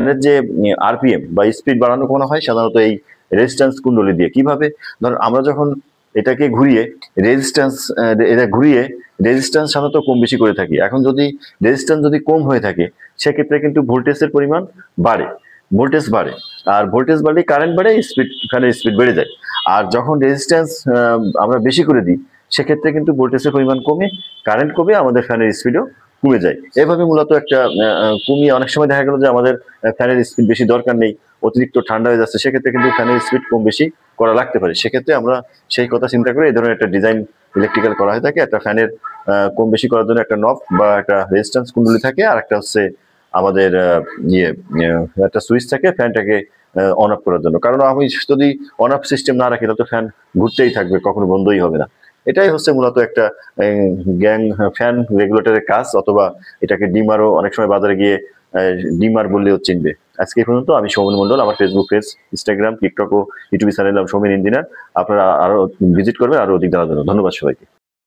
ফ্যানের যে আরপিএম বা স্পিড বাড়ানো কোনো হয় সাধারণত এই রেজিস্ট্যান্স কুণ্ডলী দিয়ে। কিভাবে? ধরুন আমরা যখন এটাকে ঘুরিয়ে এটা ঘুরিয়ে রেজিস্ট্যান্স সাধারণত কম বেশি করে থাকি। এখন যদি রেজিস্ট্যান্স যদি কম হয়ে থাকে সেক্ষেত্রে কিন্তু ভোল্টেজের পরিমাণ বাড়ে, ভোল্টেজ বাড়ে। আর ভোল্টেজ বাড়লে কারেন্ট বাড়ে, ফ্যানের স্পিড বেড়ে যায়। আর যখন রেজিস্ট্যান্স আমরা বেশি করে দিই সেক্ষেত্রে কিন্তু ভোল্টেজের পরিমাণ কমে, কারেন্ট কমে, আমাদের ফ্যানের স্পিডও কমে যায়। এভাবে মূলত একটা কমিয়ে অনেক সময় দেখা গেল যে আমাদের ফ্যানের স্পিড বেশি দরকার নেই, অতিরিক্ত ঠান্ডা হয়ে যাচ্ছে, সেক্ষেত্রে কিন্তু ফ্যানের স্পিড কম বেশি করা লাগতে পারে। সেক্ষেত্রে আমরা সেই কথা চিন্তা করে এই ধরনের একটা ডিজাইন ইলেকট্রিক্যাল করা হয়ে থাকে। একটা ফ্যানের কম বেশি করার জন্য একটা নব বা একটা রেজিস্ট্যান্স কুণ্ডলী থাকে, আর একটা হচ্ছে আমাদের একটা সুইচ থাকে ফ্যানটাকে অন অফ করার জন্য। কারণ আমি যদি অন অফ সিস্টেম না রাখি তাহলে তো ফ্যান ঘুরতেই থাকবে, কখনো বন্ধই হবে না। এটাই হচ্ছে মূলত একটা গ্যাং ফ্যান রেগুলেটরের কাজ, অথবা এটাকে ডিমারও অনেক সময় বাজারে গিয়ে ডিমার বললেও চিনবে। আজকে এই পর্যন্ত। আমি সৌমেন মন্ডল। আমার ফেসবুক পেজ, ইনস্টাগ্রাম, টিকটক ও ইউটিউব চ্যানেল সৌমেন ইঞ্জিনিয়ার। আপনারা আরো ভিজিট করবেন আরো অধিক জানার জন্য। ধন্যবাদ সবাইকে।